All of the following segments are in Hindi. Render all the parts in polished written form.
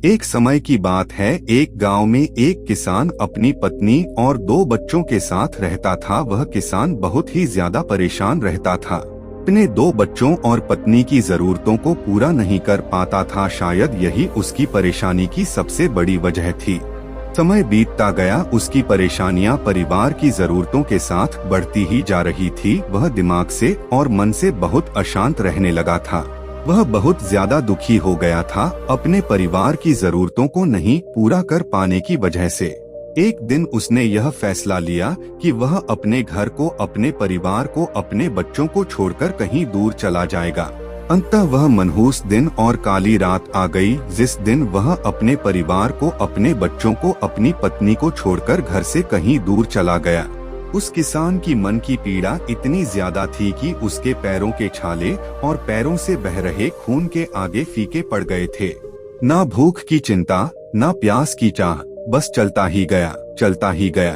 एक समय की बात है, एक गांव में एक किसान अपनी पत्नी और 2 बच्चों के साथ रहता था। वह किसान बहुत ही ज्यादा परेशान रहता था। अपने 2 बच्चों और पत्नी की जरूरतों को पूरा नहीं कर पाता था। शायद यही उसकी परेशानी की सबसे बड़ी वजह थी। समय बीतता गया, उसकी परेशानियां परिवार की जरूरतों के साथ बढ़ती ही जा रही थी। वह दिमाग से और मन से बहुत अशांत रहने लगा था। वह बहुत ज्यादा दुखी हो गया था, अपने परिवार की जरूरतों को नहीं पूरा कर पाने की वजह से। एक दिन उसने यह फैसला लिया कि वह अपने घर को, अपने परिवार को, अपने बच्चों को छोड़कर कहीं दूर चला जाएगा। अंततः वह मनहूस दिन और काली रात आ गई, जिस दिन वह अपने परिवार को, अपने बच्चों को, अपनी पत्नी को छोड़कर घर से कहीं दूर चला गया। उस किसान की मन की पीड़ा इतनी ज्यादा थी कि उसके पैरों के छाले और पैरों से बह रहे खून के आगे फीके पड़ गए थे। ना भूख की चिंता, ना प्यास की चाह, बस चलता ही गया, चलता ही गया।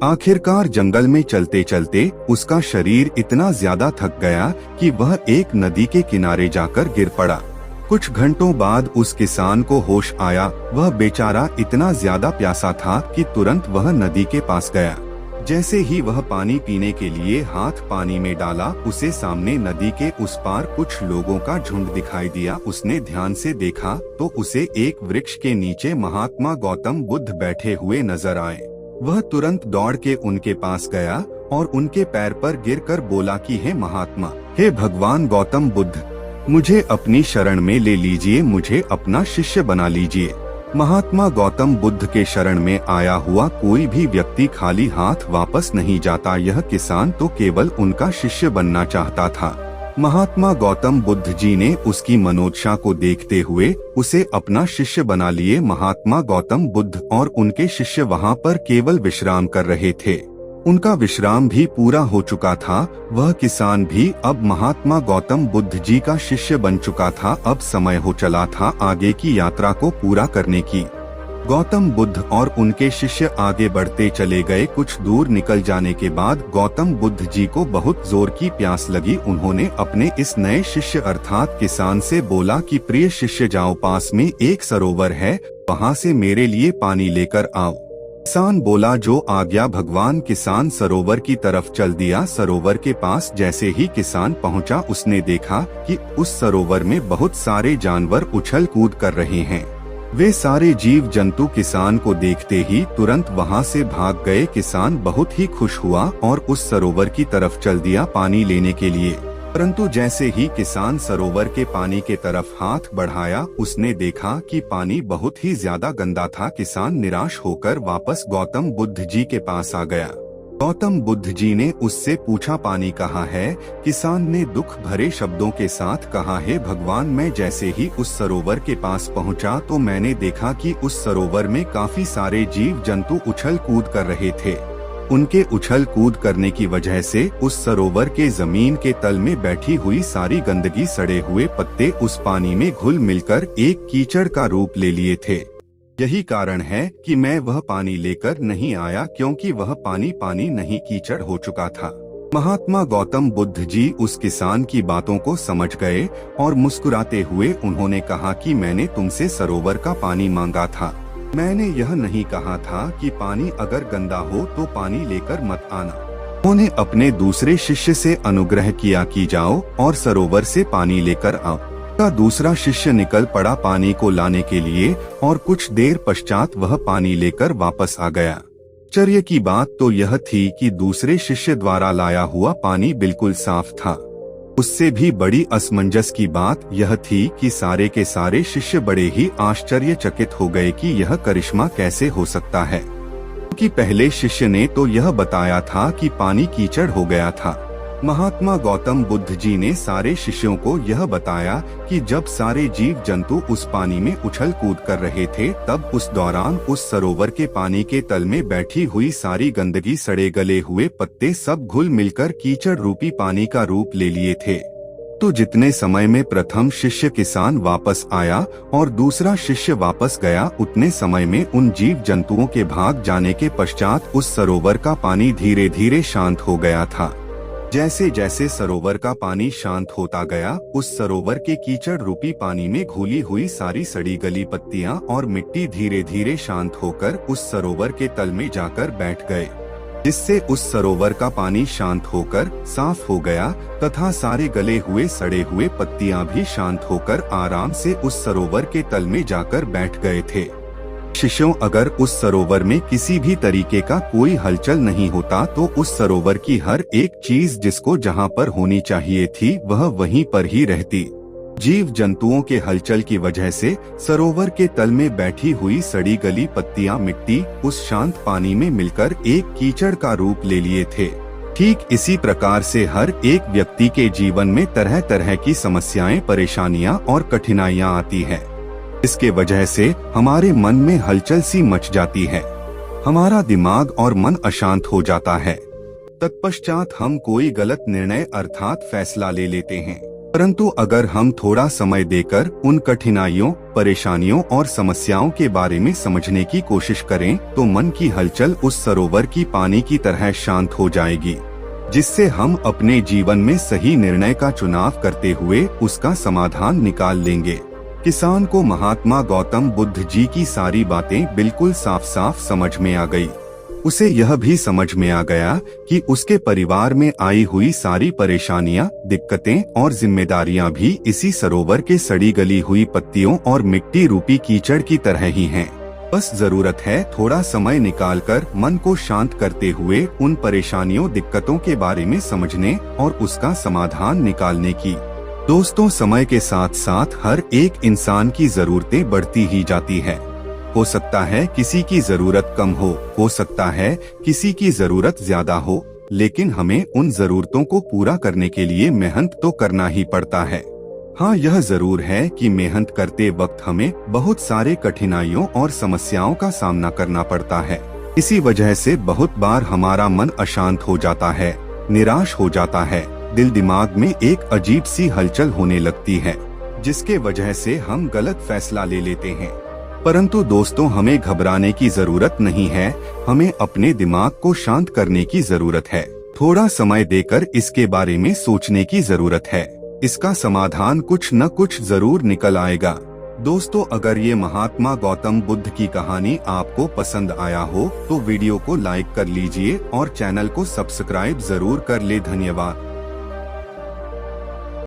आखिरकार जंगल में चलते चलते उसका शरीर इतना ज्यादा थक गया कि वह एक नदी के किनारे जाकर गिर पड़ा। कुछ घंटों बाद उस किसान को होश आया। वह बेचारा इतना ज्यादा प्यासा था कि तुरंत वह नदी के पास गया। जैसे ही वह पानी पीने के लिए हाथ पानी में डाला, उसे सामने नदी के उस पार कुछ लोगों का झुंड दिखाई दिया। उसने ध्यान से देखा तो उसे एक वृक्ष के नीचे महात्मा गौतम बुद्ध बैठे हुए नजर आए। वह तुरंत दौड़ के उनके पास गया और उनके पैर पर गिरकर बोला कि हे महात्मा, हे भगवान गौतम बुद्ध, मुझे अपनी शरण में ले लीजिए, मुझे अपना शिष्य बना लीजिए। महात्मा गौतम बुद्ध के शरण में आया हुआ कोई भी व्यक्ति खाली हाथ वापस नहीं जाता। यह किसान तो केवल उनका शिष्य बनना चाहता था। महात्मा गौतम बुद्ध जी ने उसकी मनोदशा को देखते हुए उसे अपना शिष्य बना लिए। महात्मा गौतम बुद्ध और उनके शिष्य वहां पर केवल विश्राम कर रहे थे। उनका विश्राम भी पूरा हो चुका था। वह किसान भी अब महात्मा गौतम बुद्ध जी का शिष्य बन चुका था। अब समय हो चला था आगे की यात्रा को पूरा करने की। गौतम बुद्ध और उनके शिष्य आगे बढ़ते चले गए। कुछ दूर निकल जाने के बाद गौतम बुद्ध जी को बहुत जोर की प्यास लगी। उन्होंने अपने इस नए शिष्य अर्थात किसान से बोला कि प्रिय शिष्य, जाओ, पास में एक सरोवर है, वहाँ से मेरे लिए पानी लेकर आओ। किसान बोला, जो आज्ञा भगवान। किसान सरोवर की तरफ चल दिया। सरोवर के पास जैसे ही किसान पहुंचा, उसने देखा कि उस सरोवर में बहुत सारे जानवर उछल कूद कर रहे हैं। वे सारे जीव जंतु किसान को देखते ही तुरंत वहां से भाग गए। किसान बहुत ही खुश हुआ और उस सरोवर की तरफ चल दिया पानी लेने के लिए। परंतु जैसे ही किसान सरोवर के पानी के तरफ हाथ बढ़ाया, उसने देखा कि पानी बहुत ही ज्यादा गंदा था। किसान निराश होकर वापस गौतम बुद्ध जी के पास आ गया। गौतम बुद्ध जी ने उससे पूछा, पानी कहाँ है? किसान ने दुख भरे शब्दों के साथ कहा, हे भगवान, मैं जैसे ही उस सरोवर के पास पहुँचा तो मैंने देखा कि उस सरोवर में काफी सारे जीव जंतु उछल कूद कर रहे थे। उनके उछल कूद करने की वजह से उस सरोवर के जमीन के तल में बैठी हुई सारी गंदगी, सड़े हुए पत्ते उस पानी में घुल मिलकर एक कीचड़ का रूप ले लिए थे। यही कारण है कि मैं वह पानी लेकर नहीं आया, क्योंकि वह पानी पानी नहीं कीचड़ हो चुका था। महात्मा गौतम बुद्ध जी उस किसान की बातों को समझ गए और मुस्कुराते हुए उन्होंने कहा कि मैंने तुमसे सरोवर का पानी मांगा था। मैंने यह नहीं कहा था कि पानी अगर गंदा हो तो पानी लेकर मत आना। उन्होंने अपने दूसरे शिष्य से अनुग्रह किया कि जाओ और सरोवर से पानी लेकर आओ। का दूसरा शिष्य निकल पड़ा पानी को लाने के लिए और कुछ देर पश्चात वह पानी लेकर वापस आ गया। आश्चर्य की बात तो यह थी कि दूसरे शिष्य द्वारा लाया हुआ पानी बिल्कुल साफ था। उससे भी बड़ी असमंजस की बात यह थी कि सारे के सारे शिष्य बड़े ही आश्चर्यचकित हो गए कि यह करिश्मा कैसे हो सकता है, क्योंकि पहले शिष्य ने तो यह बताया था कि पानी कीचड़ हो गया था। महात्मा गौतम बुद्ध जी ने सारे शिष्यों को यह बताया कि जब सारे जीव जंतु उस पानी में उछल कूद कर रहे थे, तब उस दौरान उस सरोवर के पानी के तल में बैठी हुई सारी गंदगी, सड़े गले हुए पत्ते सब घुल मिलकर कीचड़ रूपी पानी का रूप ले लिए थे। तो जितने समय में प्रथम शिष्य किसान वापस आया और दूसरा शिष्य वापस गया, उतने समय में उन जीव जंतुओं के भाग जाने के पश्चात उस सरोवर का पानी धीरे धीरे शांत हो गया था। जैसे जैसे सरोवर का पानी शांत होता गया, उस सरोवर के कीचड़ रूपी पानी में घुली हुई सारी सड़ी गली पत्तियां और मिट्टी धीरे धीरे शांत होकर उस सरोवर के तल में जाकर बैठ गए, जिससे उस सरोवर का पानी शांत होकर साफ हो गया तथा सारे गले हुए सड़े हुए पत्तियां भी शांत होकर आराम से उस सरोवर के तल में जाकर बैठ गए थे। शिष्यों, अगर उस सरोवर में किसी भी तरीके का कोई हलचल नहीं होता तो उस सरोवर की हर एक चीज जिसको जहाँ पर होनी चाहिए थी वह वहीं पर ही रहती। जीव जंतुओं के हलचल की वजह से सरोवर के तल में बैठी हुई सड़ी गली पत्तियां मिट्टी उस शांत पानी में मिलकर एक कीचड़ का रूप ले लिए थे। ठीक इसी प्रकार से हर एक व्यक्ति के जीवन में तरह तरह की समस्याएं, परेशानियां और कठिनाइयां आती है। इसके वजह से हमारे मन में हलचल सी मच जाती है, हमारा दिमाग और मन अशांत हो जाता है। तत्पश्चात हम कोई गलत निर्णय अर्थात फैसला ले लेते हैं। परंतु अगर हम थोड़ा समय देकर उन कठिनाइयों, परेशानियों और समस्याओं के बारे में समझने की कोशिश करें तो मन की हलचल उस सरोवर की पानी की तरह शांत हो जाएगी, जिससे हम अपने जीवन में सही निर्णय का चुनाव करते हुए उसका समाधान निकाल लेंगे। किसान को महात्मा गौतम बुद्ध जी की सारी बातें बिल्कुल साफ साफ समझ में आ गई। उसे यह भी समझ में आ गया कि उसके परिवार में आई हुई सारी परेशानियां, दिक्कतें और जिम्मेदारियां भी इसी सरोवर के सड़ी गली हुई पत्तियों और मिट्टी रूपी कीचड़ की तरह ही हैं। बस जरूरत है थोड़ा समय निकालकर मन को शांत करते हुए उन परेशानियों, दिक्कतों के बारे में समझने और उसका समाधान निकालने की। दोस्तों, समय के साथ साथ हर एक इंसान की जरूरतें बढ़ती ही जाती है। हो सकता है किसी की जरूरत कम हो सकता है किसी की जरूरत ज्यादा हो, लेकिन हमें उन जरूरतों को पूरा करने के लिए मेहनत तो करना ही पड़ता है। हाँ, यह जरूर है कि मेहनत करते वक्त हमें बहुत सारे कठिनाइयों और समस्याओं का सामना करना पड़ता है। इसी वजह से बहुत बार हमारा मन अशांत हो जाता है, निराश हो जाता है, दिल दिमाग में एक अजीब सी हलचल होने लगती है, जिसके वजह से हम गलत फैसला ले लेते हैं। परंतु दोस्तों, हमें घबराने की जरूरत नहीं है, हमें अपने दिमाग को शांत करने की जरूरत है। थोड़ा समय देकर इसके बारे में सोचने की जरूरत है। इसका समाधान कुछ न कुछ जरूर निकल आएगा। दोस्तों, अगर ये महात्मा गौतम बुद्ध की कहानी आपको पसंद आया हो तो वीडियो को लाइक कर लीजिए और चैनल को सब्सक्राइब जरूर कर ले। धन्यवाद।